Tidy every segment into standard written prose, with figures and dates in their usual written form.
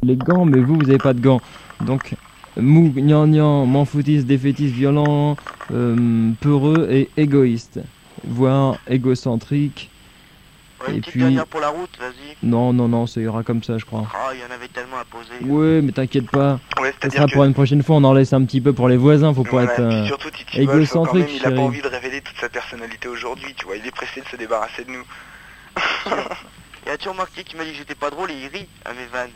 les gants, mais vous avez pas de gants. Donc, mou, gnangnan, m'en-foutiste, défaitiste, violent, peureux et égoïste. Voire égocentrique. Ouais, une Et petite puis... dernière pour la route, vas-y. Non, non, non, ça ira comme ça, je crois. Ah, il y en avait tellement à poser. Ouais, mais t'inquiète pas. Ouais, Ça c'est-à-dire sera que... pour une prochaine fois, on en laisse un petit peu pour les voisins, faut pas Voilà, être et puis surtout, Titi Wolf, quand même, égocentrique, il a pas chérie. envie de révéler toute sa personnalité aujourd'hui, tu vois. Il est pressé de se débarrasser de nous. Et as-tu remarqué qu'il m'a dit que j'étais pas drôle et il rit à mes vannes?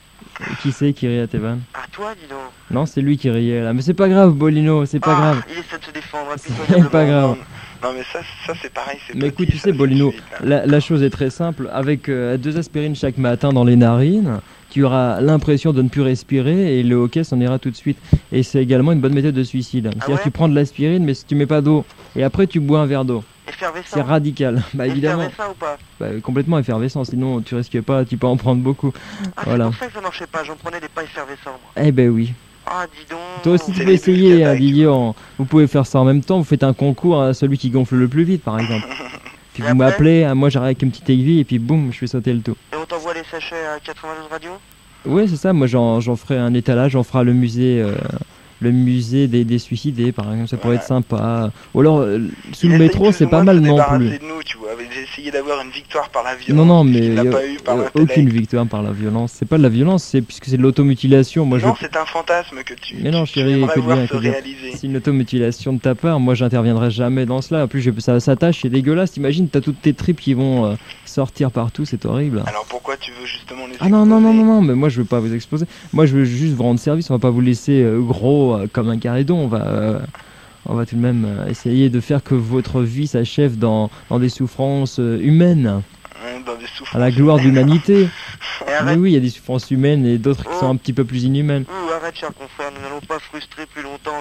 Qui c'est qui rit à tes vannes? Ah, toi, dis donc. Non, c'est lui qui riait là. Mais c'est pas grave, Bolino, c'est pas grave. Il essaie de se défendre, C'est pas grave. Non, mais ça c'est pareil, c'est Mais petit, écoute, tu ça, sais, c'est Bolino, petit, là. la chose est très simple. Avec 2 aspirines chaque matin dans les narines, tu auras l'impression de ne plus respirer et le hockey s'en ira tout de suite. Et c'est également une bonne méthode de suicide. C'est-à-dire ouais tu prends de l'aspirine, mais tu mets pas d'eau. Et après, tu bois un verre d'eau. Effervescent. C'est radical. Bah évidemment. Effervescent ou pas? Bah, complètement effervescent, sinon tu risques pas, tu peux en prendre beaucoup. Ah, Voilà. c'est pour ça que ça marchait pas, j'en prenais des pas effervescents, moi. Eh ben oui. Ah, dis donc. Toi aussi tu C'est peux les essayer, bulles hein, qui Didier. Vous pouvez faire ça en même temps. Vous faites un concours à celui qui gonfle le plus vite, par exemple. Puis Et vous après m'appelez, moi j'arrive avec une petite aiguille et puis boum, je fais sauter le tout. Et on t'envoie les sachets à 92 radio? Ouais, c'est ça. Moi j'en ferai un étalage, on fera le musée des suicidés, par exemple. Ça pourrait être sympa. Ou alors sous Il le essaye métro, plus c'est ou pas moins mal de se non débarrasser plus. de nous, tu vois. J'ai essayé d'avoir une victoire par la violence. Non, non, mais puisqu'il y a, l'a pas eu par l'intellect. aucune victoire par la violence. C'est pas de la violence, c'est puisque c'est de l'automutilation. Moi, Non, c'est un fantasme que tu, Mais non, tu chérie, aimerais écoute voir bien, se écoute bien. réaliser. C'est une automutilation de ta part. Moi, j'interviendrai jamais dans cela. En plus, ça s'attache, c'est dégueulasse. T'imagines, t'as toutes tes tripes qui vont sortir partout, c'est horrible. Alors pourquoi tu veux justement les Ah non, non, non, exposer non, non, mais moi, je veux pas vous exposer. Moi, je veux juste vous rendre service. On va pas vous laisser gros comme un carédon. On va tout de même essayer de faire que votre vie s'achève dans des souffrances humaines, Ouais, dans des souffrances. à la gloire de l'humanité. Et Mais arrête. oui, il y a des souffrances humaines et d'autres qui sont un petit peu plus inhumaines. Ouh, arrête, cher confrère, nous n'allons pas frustrer plus longtemps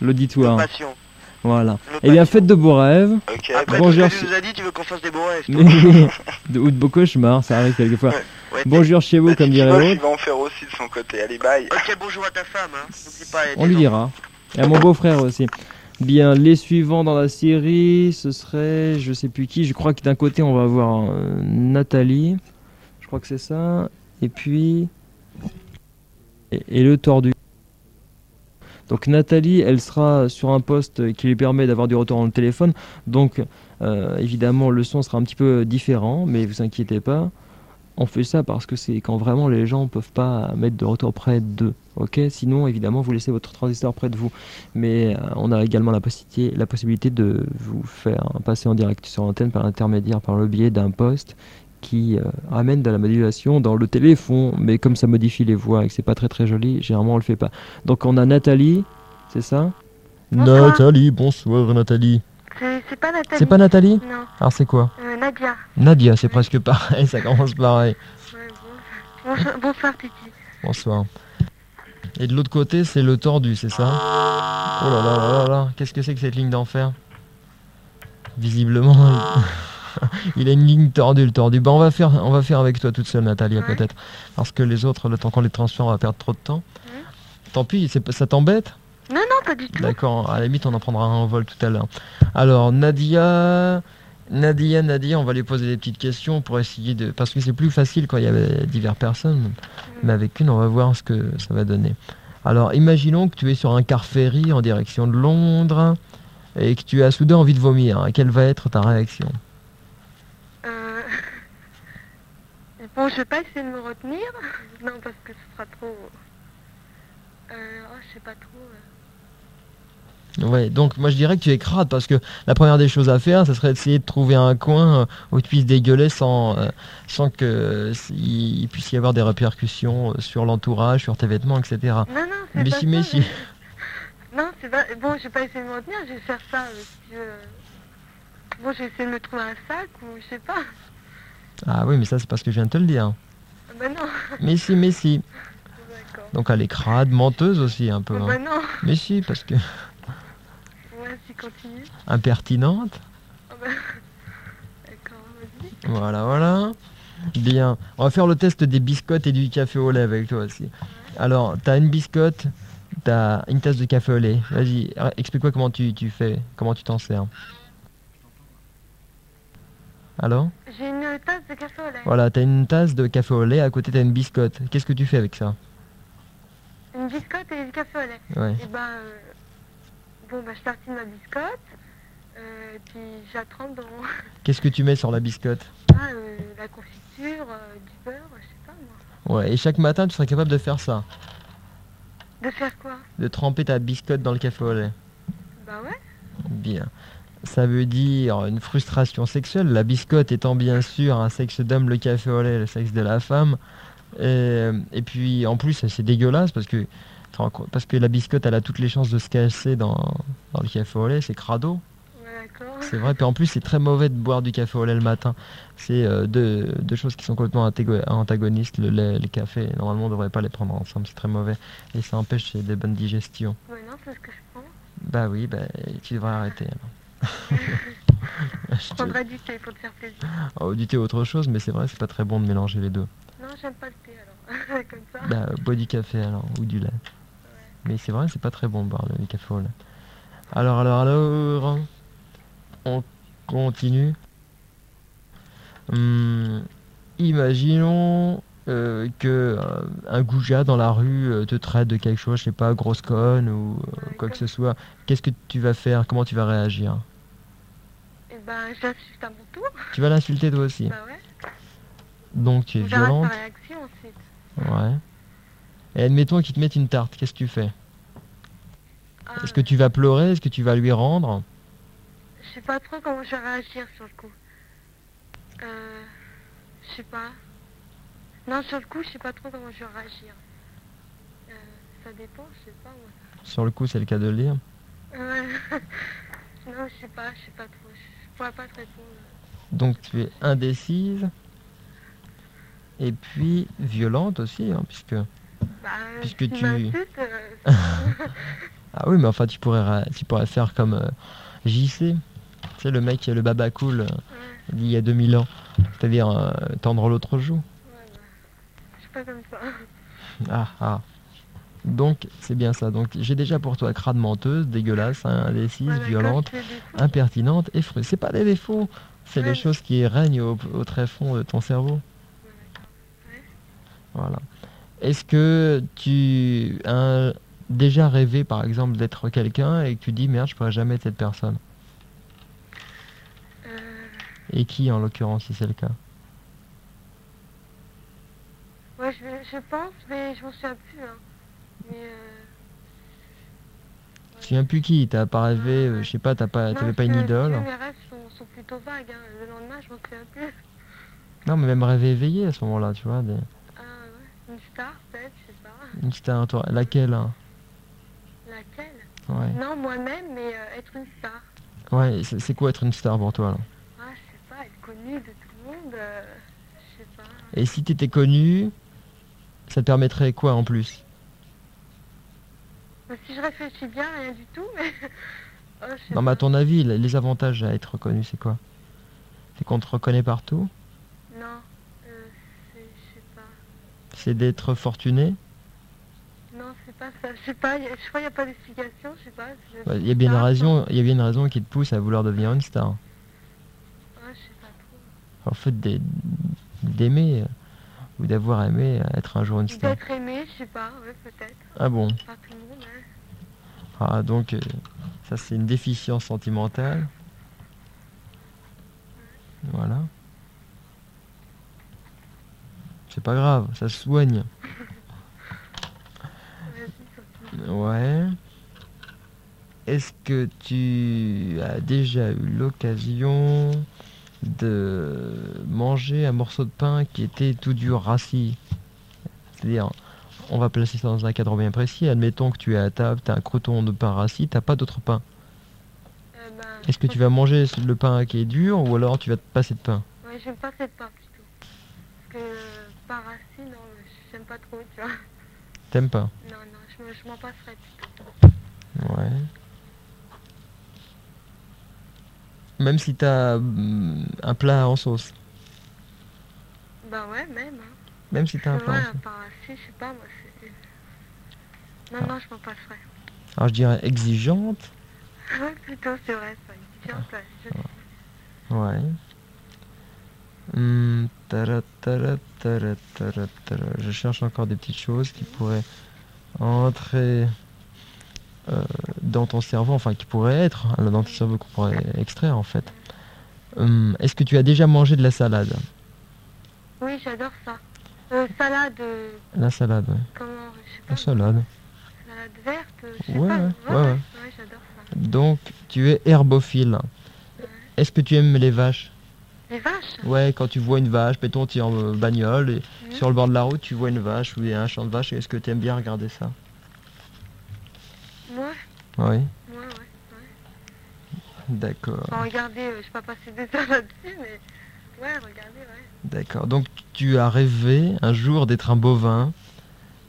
le L'auditoire. patient. Voilà. Le Eh bien, patient. faites de beaux rêves. Ok, Après Bonjour, tout ce que tu nous as dit, tu veux qu'on fasse des beaux rêves, Mais toi. oui, ou de beaux cauchemars, ça arrive quelquefois. Ouais, Bonjour chez vous, bah, comme Titi dirait Wolf, il l'autre. va en faire aussi de son côté. Allez, bye. Ok, bonjour à ta femme, hein. N'oublie pas. On lui dira. Et à mon beau-frère aussi. Bien, les suivants dans la série, ce serait, je sais plus qui, je crois que d'un côté on va avoir Nathalie, je crois que c'est ça, et puis, et le tordu. Donc Nathalie, elle sera sur un poste qui lui permet d'avoir du retour dans le téléphone, donc évidemment le son sera un petit peu différent, mais vous inquiétez pas. On fait ça parce que c'est quand vraiment les gens peuvent pas mettre de retour près d'eux. Ok, sinon évidemment vous laissez votre transistor près de vous. Mais on a également la possibilité de vous faire passer en direct sur l'antenne par l'intermédiaire, par le biais d'un poste qui amène de la modulation dans le téléphone. Mais comme ça modifie les voix et que c'est pas très très joli, généralement on le fait pas. Donc on a Nathalie, c'est ça? Bonsoir. Nathalie, bonsoir Nathalie. C'est pas Nathalie. C'est pas Nathalie? Non, Alors c'est quoi? Nadia. Nadia, c'est presque pareil, ça commence pareil. Ouais, bonsoir Titi. Bonsoir. Et de l'autre côté, c'est le tordu, c'est ça? Oh là là là là là, qu'est-ce que c'est que cette ligne d'enfer? Visiblement, il a une ligne tordue, le tordu. Bah on va faire avec toi toute seule, Nathalie, Ouais. peut-être. Parce que les autres, le temps qu'on les transfère, on va perdre trop de temps. Ouais. Tant pis, ça t'embête? Non, non, pas du tout. D'accord, à la limite, on en prendra un en vol tout à l'heure. Alors, Nadia, on va lui poser des petites questions pour essayer de... Parce que c'est plus facile quand il y avait diverses personnes. Mais avec une, on va voir ce que ça va donner. Alors, imaginons que tu es sur un car ferry en direction de Londres et que tu as soudain envie de vomir. Quelle va être ta réaction? Bon, je vais pas essayer de me retenir. Non, parce que ce sera trop... Oh, je sais pas trop... Ouais, donc moi je dirais que tu es crade parce que la première des choses à faire, ce serait d'essayer de trouver un coin où tu puisses dégueuler sans qu'il puisse y avoir des répercussions sur l'entourage, sur tes vêtements, etc. Non, non, c'est Mais pas si, mais ça. si. Non, c'est pas... Bon, je vais pas essayer de me retenir, je vais faire ça. Bon, je vais essayer de me trouver un sac ou je sais pas. Ah oui, mais ça c'est parce que je viens de te le dire. Bah non, Mais si, mais si. d'accord. Donc elle est crade, menteuse aussi un peu. Bah Hein. non, Mais si, parce que ouais, si continue. impertinente. Ah bah... D'accord, vas-y. Voilà, voilà. Bien. On va faire le test des biscottes et du café au lait avec toi aussi. Alors, t'as une biscotte, t'as une tasse de café au lait. Vas-y, explique-moi comment tu fais, comment tu t'en sers. Alors? J'ai une tasse de café au lait. Voilà, t'as une tasse de café au lait, à côté t'as une biscotte. Qu'est-ce que tu fais avec ça? Une biscotte et du café au lait. Ouais. Et ben, bon, bah, je tartine ma biscotte, puis je la trempe dans Qu'est-ce que tu mets sur la biscotte? la confiture, du beurre, je sais pas moi. Ouais, et chaque matin tu serais capable de faire ça? De faire quoi? De tremper ta biscotte dans le café au lait? Bah ouais. Bien. Ça veut dire une frustration sexuelle, la biscotte étant bien sûr un sexe d'homme, le café au lait, le sexe de la femme. Et puis en plus c'est dégueulasse parce que la biscotte elle a toutes les chances de se casser dans le café au lait, c'est crado. Ouais, d'accord. C'est vrai, puis en plus c'est très mauvais de boire du café au lait le matin. C'est deux choses qui sont complètement antagonistes, le lait et le café. Normalement on ne devrait pas les prendre ensemble, c'est très mauvais. Et ça empêche des bonnes digestions. Ouais, non, c'est ce que je prends. Bah oui, bah, tu devrais arrêter alors. Je prendrais du thé pour te faire plaisir. Oh, du thé autre chose, mais c'est vrai, c'est pas très bon de mélanger les deux. Non, j'aime pas le thé alors. Comme ça. Bah, bois du café alors, ou du lait. Mais c'est vrai, c'est pas très bon de boire le café au lait. Alors, on continue. Imaginons que un goujat dans la rue te traite de quelque chose, je sais pas, grosse conne ou quoi que ce soit. Qu'est-ce que tu vas faire? Comment tu vas réagir? Et ben, j'insulte à mon tour. Tu vas l'insulter toi aussi. Bah ouais. Donc tu es On verra violente. sa réaction ensuite. Ouais. Et admettons qu'il te mette une tarte, qu'est-ce que tu fais? Ah, Est-ce que tu vas pleurer? Est-ce que tu vas lui rendre? je sais pas trop comment je vais réagir sur le coup. Je sais pas. Non, sur le coup, je sais pas trop comment je vais réagir. Ça dépend, je sais pas moi. Sur le coup, c'est le cas de le dire. Ouais. Non, je sais pas trop. Je pourrais pas te répondre. Donc tu es indécise. Et puis violente aussi, hein, puisque... Bah, Puisque si tu- m'insultes, Ah oui, mais enfin tu pourrais faire comme JC. Tu sais, le mec, le baba cool, ouais, il y a 2000 ans. C'est-à-dire tendre l'autre joue. ouais, bah, je suis pas comme ça. Ah, ah. Donc, c'est bien ça. Donc, j'ai déjà pour toi crade menteuse, dégueulasse, indécise, Ouais, d'accord, violente, je fais des fous. impertinente et frustrée. C'est pas des défauts, c'est Ouais. les choses qui règnent au tréfonds de ton cerveau. Ouais, d'accord. Ouais. Voilà. Est-ce que tu as déjà rêvé, par exemple, d'être quelqu'un et que tu dis merde, je pourrais jamais être cette personne? Euh, Et qui, en l'occurrence, si c'est le cas? ouais, je pense, mais je m'en souviens plus. Hein. Mais Tu te souviens plus qui? T'as pas rêvé, je sais pas, non, t'avais pas une si idole? mes rêves sont plutôt vagues. Hein. Le lendemain, je m'en souviens plus. Non, mais même rêver éveillé à ce moment-là, tu vois. Ah ouais, une star peut-être, je sais pas. Une star, toi, laquelle, hein? Laquelle? Ouais. Non, moi-même, mais être une star. Ouais, c'est quoi être une star pour toi, là? Ah, je sais pas, être connue de tout le monde, je sais pas. Et si t'étais connu, ça te permettrait quoi en plus? Bah, si je réfléchis bien, rien du tout, mais... oh, je sais Non, mais à pas. ton avis, les avantages à être connu, c'est quoi? C'est qu'on te reconnaît partout? Non, je sais pas. C'est d'être fortuné? Non, c'est pas ça. Je sais pas, je crois qu'il n'y a pas d'explication, je sais pas. Il y a bien une raison qui te pousse à vouloir devenir une star. Ouais, je sais pas trop. En fait, d'aimer ou d'avoir aimé être un jour une star. D'être aimé, je sais pas, ouais, peut-être. Ah bon? Pas tout le monde, hein. Ah, donc, ça c'est une déficience sentimentale. Voilà. C'est pas grave, ça se soigne. Vas-y, surtout. Ouais. Est-ce que tu as déjà eu l'occasion de manger un morceau de pain qui était tout dur, rassis? C'est-à-dire, on va placer ça dans un cadre bien précis. Admettons que tu es à table, tu as un croûton de pain rassis, t'as pas d'autre pain. Ben, Est-ce que tu vas manger le pain qui est dur ou alors tu vas te passer de pain? ouais, j'aime pas cette part plutôt. Parce que par racine, non, j'aime pas trop, tu vois. T'aimes pas? Non, non, je m'en passerai plutôt. Ouais. Même si t'as un plat en sauce. Bah ouais, même, hein. Même si t'as un plat en Ouais, sauce. par racine, je sais pas, moi, c'est... Non, non, je m'en passerai. Alors je dirais exigeante. Ouais, plutôt, c'est vrai, ça. Exigeante, ouais, je sais. Ouais. Je cherche encore des petites choses qui pourraient entrer dans ton cerveau, enfin qui pourraient être dans ton cerveau, qu'on pourrait extraire en fait. Est-ce que tu as déjà mangé de la salade? Oui, j'adore ça. Salade, La salade, ouais. comment, je sais pas. La salade. Salade verte, je sais Ouais, pas. ouais, Ouais, ouais. ouais, j'adore ça. Donc tu es herbophile. Est-ce que tu aimes les vaches? Les vaches? Ouais, quand tu vois une vache, mettons tu es en bagnole et Mhm. sur le bord de la route tu vois une vache ou il y a un champ de vache, est-ce que tu aimes bien regarder ça? Ouais, Oui, ouais. d'accord. Enfin, regardez, je vais pas passer des heures là-dessus, mais ouais, regardez, ouais. D'accord. Donc tu as rêvé un jour d'être un bovin,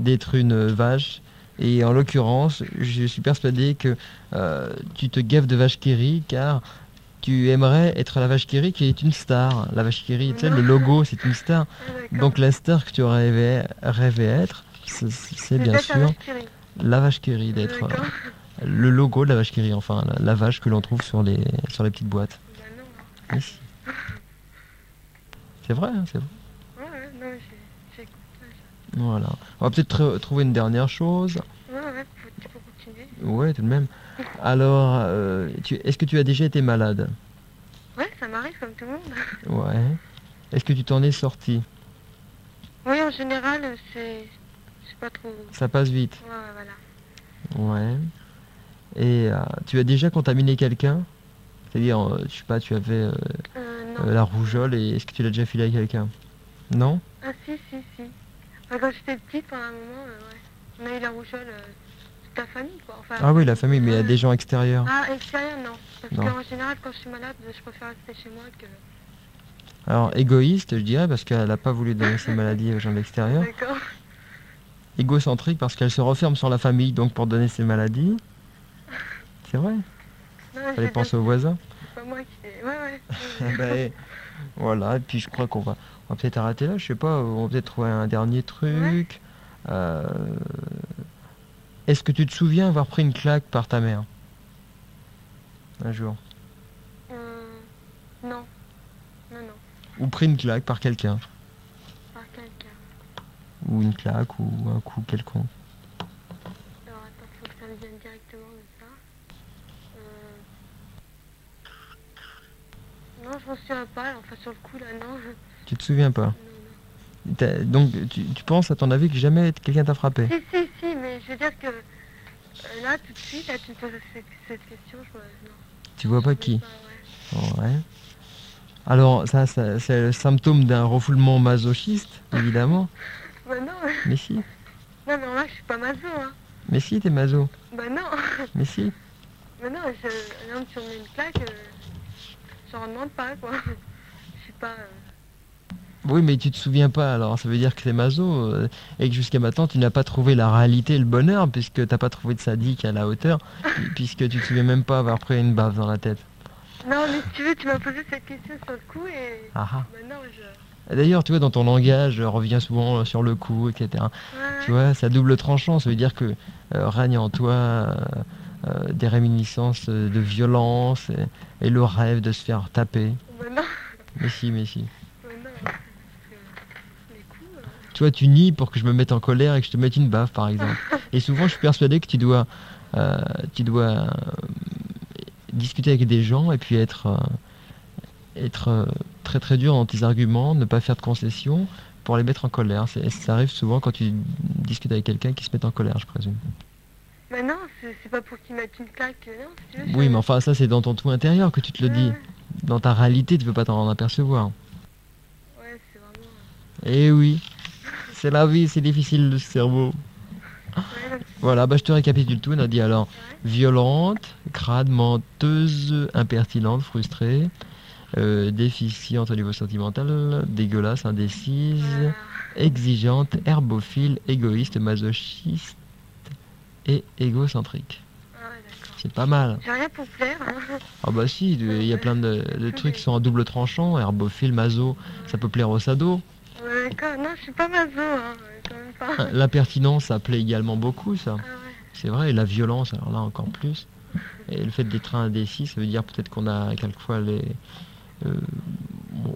d'être une vache, et en l'occurrence, je suis persuadé que tu te gaves de vache qui rit, car tu aimerais être la vache qui rit qui est une star. La vache qui rit, tu sais, le logo, c'est une star. Ah, d'accord. Donc la star que tu aurais rêvé être, c'est bien peut-être la sûr vache qui rit. la vache qui rit, d'être D'accord. le logo de la vache qui rit, enfin la vache que l'on trouve sur les petites boîtes. Bah non, Oui, si. C'est vrai, hein, c'est vrai. ouais, non, j'écoute, ouais, Voilà. On va peut-être trouver une dernière chose. ouais, tu peux continuer. Ouais, tout de même. Alors, est-ce que tu as déjà été malade? Ouais, ça m'arrive comme tout le monde. Ouais. Est-ce que tu t'en es sorti? Oui, en général, c'est pas trop... Ça passe vite. Ouais, voilà. Ouais. Et tu as déjà contaminé quelqu'un? C'est-à-dire, je sais pas, tu avais Non. la rougeole et est-ce que tu l'as déjà filé à quelqu'un? Non? Ah si. Enfin, quand j'étais petite, pendant un moment, ouais. On a eu la rougeole, toute la famille, quoi. Enfin, Ah oui, la famille, mais il y a ouais. des gens extérieurs. Ah, extérieur, non. Parce Non. qu'en général, quand je suis malade, je préfère rester chez moi que... Alors, égoïste, je dirais, parce qu'elle n'a pas voulu donner ses maladies aux gens de l'extérieur. D'accord. Égocentrique, parce qu'elle se referme sur la famille, donc pour donner ses maladies. C'est vrai. Non, Fallait penser aux voisins. C'est pas moi qui... Ouais. Ben, voilà, et puis je crois qu'on va peut-être arrêter là, je sais pas, on va peut-être trouver un dernier truc. Est-ce que tu te souviens avoir pris une claque par ta mère? Un jour. Non. Ou pris une claque par quelqu'un? Par quelqu'un. Ou une claque, ou un coup quelconque? Alors attends, faut que ça me vienne directement de ça. Non, je m'en souviens pas, enfin sur le coup là, non. Tu te souviens pas? Non. Donc tu penses à ton avis que jamais quelqu'un t'a frappé? Si, mais je veux dire que là, tout de suite, là, tu me poses cette question, non. Tu vois pas Je qui? sais pas, ouais. Ouais. Alors ça c'est le symptôme d'un refoulement masochiste, évidemment. Bah non, Mais si. non, mais là, je suis pas maso, hein. Mais si, t'es maso. Bah non, Mais si. non, un homme qui me met une claque, j'en demande pas, quoi. Je suis pas... Oui, mais tu te souviens pas, alors ça veut dire que t'es maso et que jusqu'à maintenant tu n'as pas trouvé la réalité et le bonheur puisque t'as pas trouvé de sadique à la hauteur, puisque tu te souviens même pas avoir pris une baffe dans la tête. Non, mais si tu veux, tu m'as posé cette question sur le coup et... Ah ah. Bah non, Et d'ailleurs, tu vois, dans ton langage, revient souvent sur le coup, etc. Ouais, Tu vois, c'est à double tranchant, ça veut dire que règne en toi des réminiscences de violence et le rêve de se faire taper. bah non, Mais si, mais si. bah non, parce que les coups... Tu vois, tu nies pour que je me mette en colère et que je te mette une baffe, par exemple. Et souvent, je suis persuadé que tu dois discuter avec des gens et puis être très très dur dans tes arguments, ne pas faire de concessions pour les mettre en colère. Ça arrive souvent quand tu discutes avec quelqu'un qui se met en colère, je présume. Bah non, c'est pas pour qu'ils mettent une claque, non, si tu veux. Oui, mais enfin, ça, c'est dans ton tout intérieur que tu te le dis. Dans ta réalité, tu peux pas t'en apercevoir. Ouais, c'est vraiment... Eh oui, c'est la vie, c'est difficile le cerveau. Ouais, Voilà, bah je te récapitule tout, Nadia. Alors, violente, crade, menteuse, impertinente, frustrée, déficiente au niveau sentimental, dégueulasse, indécise, voilà. exigeante, herbophile, égoïste, masochiste et égocentrique. Ah ouais, d'accord. C'est pas mal. J'ai rien pour plaire, hein. Ah bah si, il y a plein de trucs qui sont à double tranchant, herbophile, maso, ça peut plaire aux sados. Ouais, d'accord, non, je suis pas maso, hein, quand même pas. L'impertinence, ça plaît également beaucoup, ça. Ah ouais. C'est vrai, et la violence, alors là encore plus. Et le fait d'être indécis, ça veut dire peut-être qu'on a quelquefois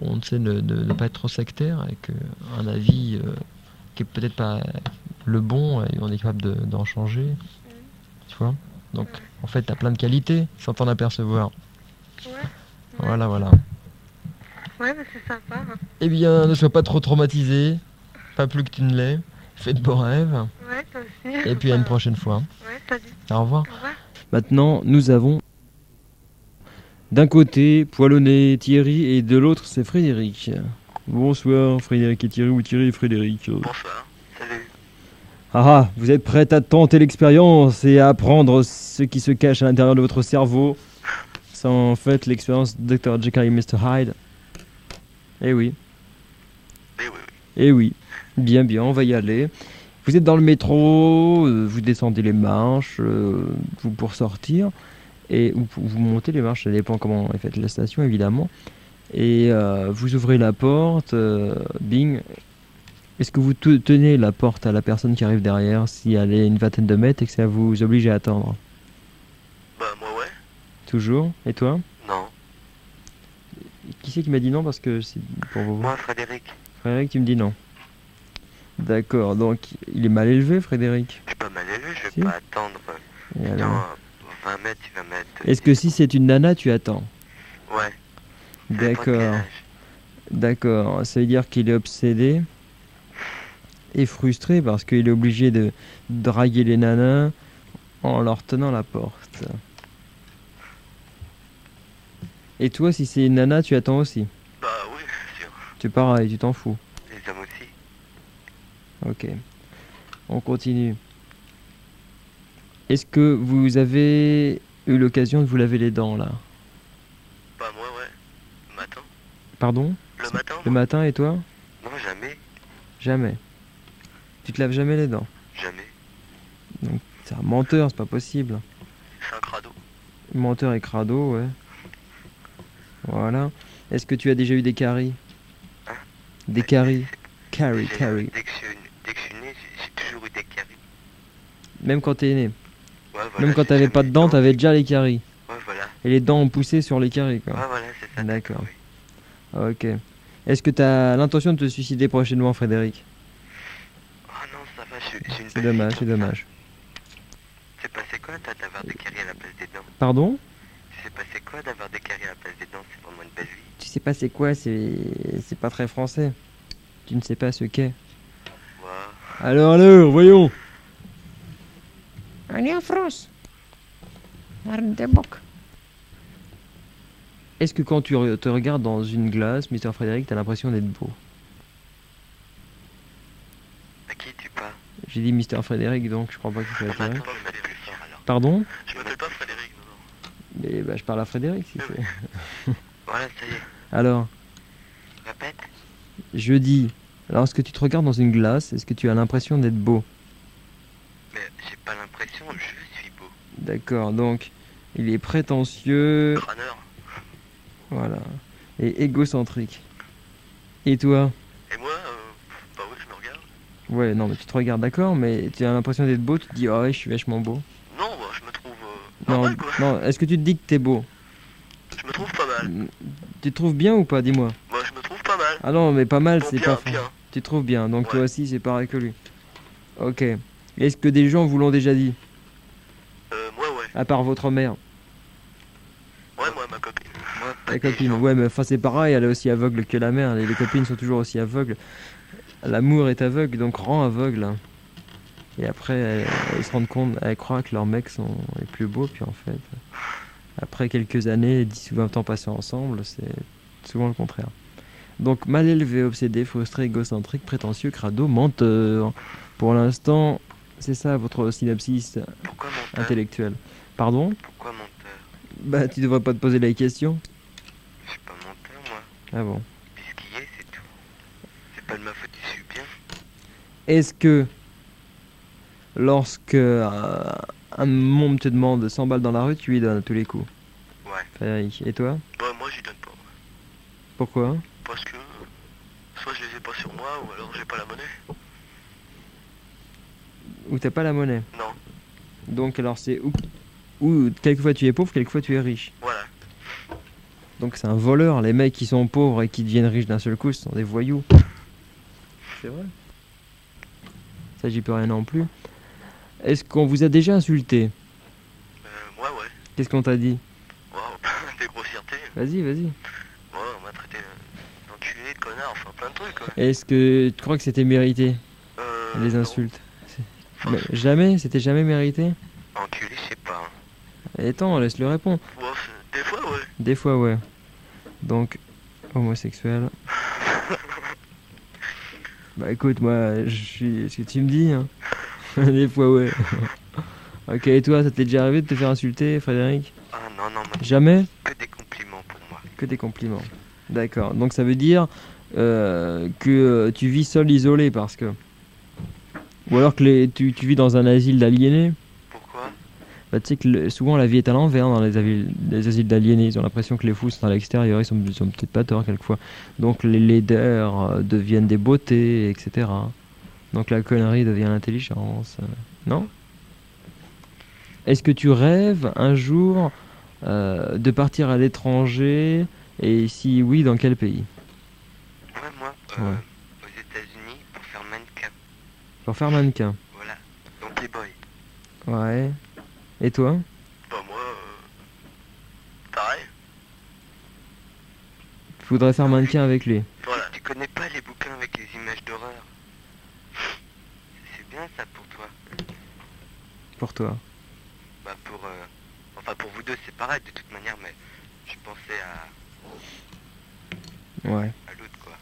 on essaie de ne pas être trop sectaire, avec un avis qui est peut-être pas le bon, et on est capable d'en changer, tu vois. Donc, en fait, t'as plein de qualités, sans t'en apercevoir. Ouais. Voilà, voilà. Ouais, mais c'est sympa. Hein. Eh bien, ne sois pas trop traumatisé, pas plus que tu ne l'es. Fais de beaux rêves, Ouais, toi aussi. et puis à une prochaine fois. Ouais, salut. Au revoir. Au revoir. Maintenant, nous avons d'un côté Poilonnet, Thierry, et de l'autre, c'est Frédéric. Bonsoir, Frédéric et Thierry, ou Thierry et Frédéric. Bonsoir. Salut. Ah, vous êtes prêts à tenter l'expérience et à apprendre ce qui se cache à l'intérieur de votre cerveau. C'est en fait l'expérience de Dr. Jekyll et Mr. Hyde. Eh oui, Eh oui, oui. eh oui. Bien, bien, on va y aller. Vous êtes dans le métro, vous descendez les marches, vous pour sortir, et vous montez les marches, ça dépend comment est faite la station évidemment. Et vous ouvrez la porte, bing. Est-ce que vous tenez la porte à la personne qui arrive derrière si elle est une vingtaine de mètres et que ça vous oblige à attendre? Bah, moi, ouais. Toujours? Et toi? Non. Qui c'est qui m'a dit non parce que c'est pour vous? Moi, Frédéric. Frédéric, tu me dis non. D'accord, donc il est mal élevé, Frédéric. Je suis pas mal élevé, je vais Si. pas attendre. Et Dans alors 20 mètres, il va mettre. Est-ce que si c'est une nana, tu attends? Ouais. Ça dépend de quel D'accord, âge. d'accord. Ça veut dire qu'il est obsédé et frustré parce qu'il est obligé de draguer les nanas en leur tenant la porte. Et toi, si c'est une nana, tu attends aussi? Bah, oui, c'est sûr. Tu pareil, tu t'en fous. Les hommes aussi. Ok. On continue. Est-ce que vous avez eu l'occasion de vous laver les dents là? Bah, moi, ouais. Le matin. Pardon? Le matin, Le moi. matin et toi? Non, jamais. Jamais. Tu te laves jamais les dents? Jamais. Donc c'est un menteur, c'est pas possible. C'est un crado. Menteur et crado, ouais. Voilà. Est-ce que tu as déjà eu des caries? Hein? Des caries? Caries, J'ai- caries. Dès que je suis né, j'ai toujours eu des caries. Même quand t'es né. Ouais, voilà. Même quand j'ai t'avais pas de jamais dents, eu t'avais déjà les caries. Ouais, voilà. Et les dents ont poussé sur les caries, quoi. Ouais, voilà, c'est ça. D'accord. Oui. Ok. Est-ce que t'as l'intention de te suicider prochainement, Frédéric? Oh non, ça va, je suis une C'est belle dommage, fille c'est comme ça. dommage. C'est passé quoi, toi, d'avoir des caries à la place des dents? Pardon? C'est passé quoi, d'avoir des caries à la place des dents? C'est vraiment une belle vie. Tu sais pas c'est quoi, c'est pas très français. Tu ne sais pas ce qu'est. Wow. Alors, voyons. Allez en France. Arme de boc. Est-ce que quand tu te regardes dans une glace, Mr. Frédéric, t'as l'impression d'être beau? À qui tu parles? J'ai dit Mr. Frédéric, donc je crois pas qu'il soit Attends, Frédéric. je vais mettre plus fort alors. Pardon? Je m'appelle pas Frédéric, non, non. Mais bah, je parle à Frédéric, si Oui, c'est... Voilà, ça y est. Alors, Répète. je dis, lorsque tu te regardes dans une glace, est-ce que tu as l'impression d'être beau? Mais j'ai pas l'impression, je suis beau. D'accord, donc il est prétentieux, Crâneur. voilà, et égocentrique. Et toi? Et moi, bah oui, je me regarde. Ouais, non, mais tu te regardes, d'accord, mais tu as l'impression d'être beau, tu te dis, oh ouais, je suis vachement beau. Non, bah, je me trouve Non, normal, quoi. non, est-ce que tu te dis que t'es beau? Je me trouve pas mal. Tu te trouves bien ou pas, dis-moi? Moi, je me trouve pas mal. Ah non, mais pas mal, Bon, c'est bien, pas... bien. Tu te trouves bien, donc Ouais. toi aussi, c'est pareil que lui. Ok. Est-ce que des gens vous l'ont déjà dit, Moi, ouais. à part votre mère? Ouais, moi, ma copine. Moi, pas Ta des copine, gens. ouais, mais enfin c'est pareil, elle est aussi aveugle que la mère, les copines sont toujours aussi aveugles. L'amour est aveugle, donc rend aveugle. Et après, elles se rendent compte, elles croient que leurs mecs sont les plus beaux, puis en fait, après quelques années, 10 ou 20 ans passés ensemble, c'est souvent le contraire. Donc mal élevé, obsédé, frustré, égocentrique, prétentieux, crado, menteur. Pour l'instant, c'est ça votre synopsis Pourquoi menteur? intellectuel. Pardon? Pourquoi menteur? Bah tu devrais pas te poser la question. Je suis pas menteur, moi. Ah bon. Puisqu'il est, c'est tout. C'est pas de ma faute, je suis bien. Est-ce que lorsque un môme te demande 100 balles dans la rue, tu lui donnes à tous les coups? Ouais. Frédéric, et toi? Bah, moi, j'y donne pas. Ouais. Pourquoi? Parce que soit je les ai pas sur moi, ou alors j'ai pas la monnaie. Ou t'as pas la monnaie? Non. Donc alors c'est ou quelquefois tu es pauvre, quelquefois tu es riche. Voilà. Donc c'est un voleur. Les mecs qui sont pauvres et qui deviennent riches d'un seul coup, ce sont des voyous. C'est vrai. Ça, j'y peux rien non plus. Est-ce qu'on vous a déjà insulté? Moi, ouais. Qu'est-ce qu'on t'a dit? Wow, des grossièretés. Vas-y, vas-y. Ouais, on m'a traité d'enculé, de connard, enfin plein de trucs, quoi. Est-ce que tu crois que c'était mérité, les non. insultes? Mais jamais? C'était jamais mérité? Enculé, je sais pas. Hein. Et attends, laisse-le répondre. Bon, des fois, ouais. Des fois, ouais. Donc, homosexuel. Bah écoute, moi, je suis ce que tu me dis, hein. Des fois, ouais. Ok, et toi, ça t'est déjà arrivé de te faire insulter, Frédéric? Ah non, non, moi, Jamais? que des compliments pour moi. Que des compliments. D'accord. Donc ça veut dire que tu vis seul, isolé, parce que... Ou alors que tu vis dans un asile d'aliénés. Pourquoi? Bah, tu sais que souvent la vie est à l'envers dans les asiles d'aliénés. Ils ont l'impression que les fous sont à l'extérieur. Ils sont peut-être pas tort quelquefois. Donc les laideurs deviennent des beautés, etc. Donc la connerie devient l'intelligence. Non? Est-ce que tu rêves un jour de partir à l'étranger? Et si oui, dans quel pays? Ouais, moi, Ouais. aux États-Unis pour faire mannequin. Pour faire mannequin. Voilà. Donc les boys. Ouais. Et toi? Bah, moi, pareil. Tu voudrais faire mannequin avec lui? Voilà. Tu connais pas les bouquins avec les images d'horreur? C'est bien ça pour toi. Pour toi? Bah, enfin, pour vous deux, c'est pareil de toute manière, mais je pensais Ouais. à l'autre, quoi.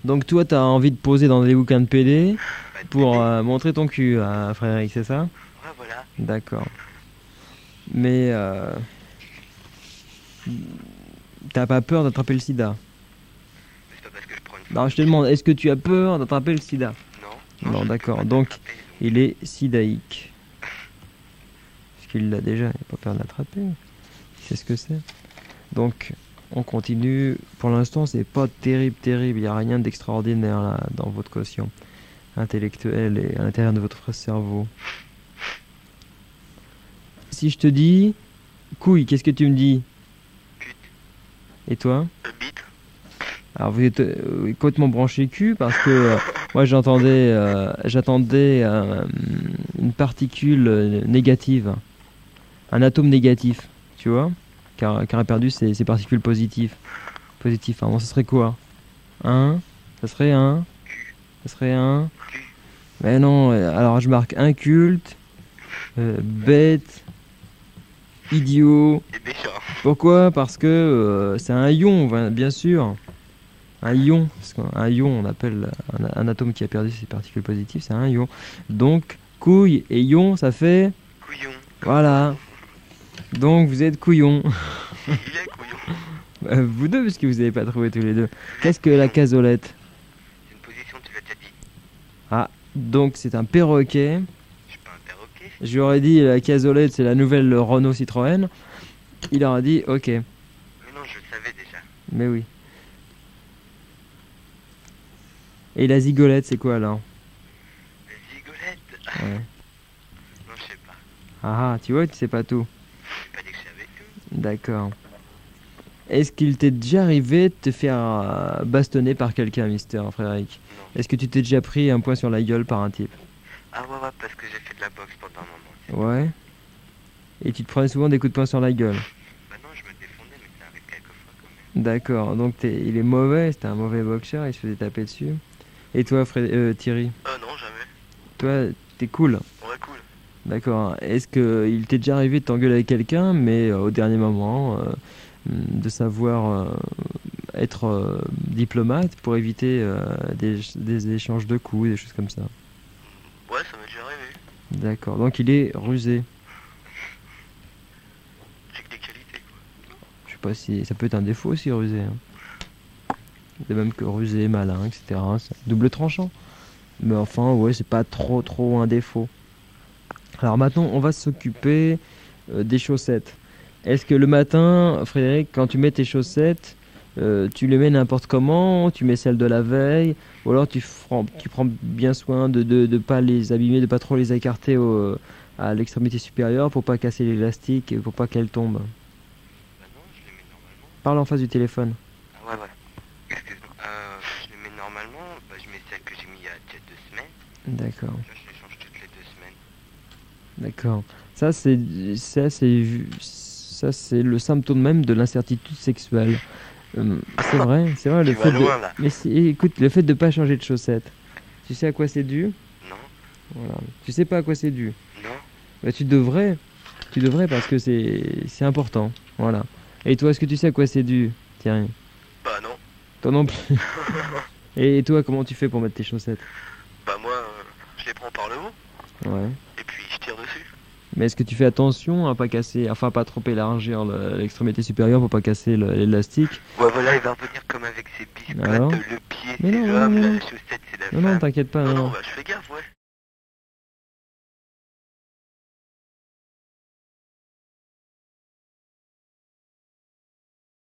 Donc toi, t'as envie de poser dans des bouquins de PD Bah, pour montrer ton cul à Frédéric, c'est ça? Ouais, voilà. D'accord. Mais t'as pas peur d'attraper le sida? Mais c'est pas parce que je prends une Non, je te demande, est-ce que tu as peur d'attraper le sida? Non. Non, je d'accord. peux pas Donc, t'attraper, il est sidaïque. Parce qu'il l'a déjà, il n'a pas peur de l'attraper. C'est ce que c'est. Donc, on continue. Pour l'instant, c'est pas terrible. Il n'y a rien d'extraordinaire là dans votre quotient intellectuel et à l'intérieur de votre cerveau. Si je te dis couille, qu'est-ce que tu me dis? Pute. Et toi? Bite. Alors vous êtes complètement branché cul parce que moi j'attendais une particule négative, un atome négatif, tu vois, qui aurait perdu ses particules positives. Pardon, ce serait quoi? Ça serait un. Mais non, alors je marque inculte, bête, idiot. Et méchant. Pourquoi? Parce que c'est un ion, bien sûr. Un ion, un ion, on appelle un atome qui a perdu ses particules positives, c'est un ion. Donc, couille et ion, ça fait... Couillon. Voilà. Donc, vous êtes couillon. Il est couillon. Vous deux, parce que vous n'avez pas trouvé tous les deux. Qu'est-ce que la casolette? C'est une position, tu l'as déjà dit. Ah, donc c'est un perroquet. Je suis pas un perroquet. Je lui aurais dit la casolette, c'est la nouvelle Renault Citroën. Il aurait dit ok. Mais non, je le savais déjà. Mais oui. Et la zigolette, c'est quoi alors? La zigolette. Ouais. Non, je sais pas. Ah, tu vois, tu sais pas tout. J'ai pas dit que je savais tout. D'accord. Est-ce qu'il t'est déjà arrivé de te faire bastonner par quelqu'un, Mister Frédéric? Non. Est-ce que tu t'es déjà pris un point sur la gueule par un type? Ah ouais, parce que j'ai fait de la boxe pendant un moment. Ouais. Et tu te prenais souvent des coups de poing sur la gueule? Bah non, je me défendais, mais ça arrive quelques fois quand même. D'accord. Donc il est mauvais, c'était un mauvais boxeur, il se faisait taper dessus. Et toi, Thierry? Ah non, jamais. Toi, t'es cool. Ouais, cool. D'accord. Est-ce qu'il t'est déjà arrivé de t'engueuler avec quelqu'un, mais au dernier moment, de savoir être diplomate pour éviter des échanges de coups, des choses comme ça? Ouais, ça m'est déjà arrivé. D'accord. Donc il est rusé. J'ai que des qualités, quoi. Je sais pas si ça peut être un défaut aussi, rusé. Hein. De même que rusé, malin, etc. C'est double tranchant. Mais enfin, ouais, c'est pas trop un défaut. Alors maintenant, on va s'occuper des chaussettes. Est-ce que le matin, Frédéric, quand tu mets tes chaussettes, tu les mets n'importe comment, tu mets celles de la veille, ou alors tu prends bien soin de pas les abîmer, de pas trop les écarter à l'extrémité supérieure pour pas casser l'élastique et pour pas qu'elles tombent? Bah non, je les mets normalement. Parle en face du téléphone. Ouais. Excuse-moi. Je les mets normalement. Bah, je mets celle que j'ai mis il y a déjà 2 semaines. D'accord. Là, je les change toutes les 2 semaines. D'accord. Ça c'est le symptôme même de l'incertitude sexuelle. C'est vrai, le Tu fait vas loin, là. Mais écoute, le fait de pas changer de chaussettes. Tu sais à quoi c'est dû? Non. Voilà. Tu sais pas à quoi c'est dû? Non. Bah, tu devrais parce que c'est important. Voilà. Et toi, est-ce que tu sais à quoi c'est dû, Thierry? Bah non. Toi non plus. Et toi, comment tu fais pour mettre tes chaussettes? Bah moi, je les prends par le haut, Ouais. et puis je tire dessus. Mais est-ce que tu fais attention à pas casser, enfin pas trop élargir l'extrémité supérieure pour pas casser l'élastique? Ouais, voilà, il va revenir comme avec ses biscottes. Alors Le pied, Mais c'est non, l'homme, non, la non. chaussette, c'est la Non, femme. t'inquiète pas, Non, non. bah je fais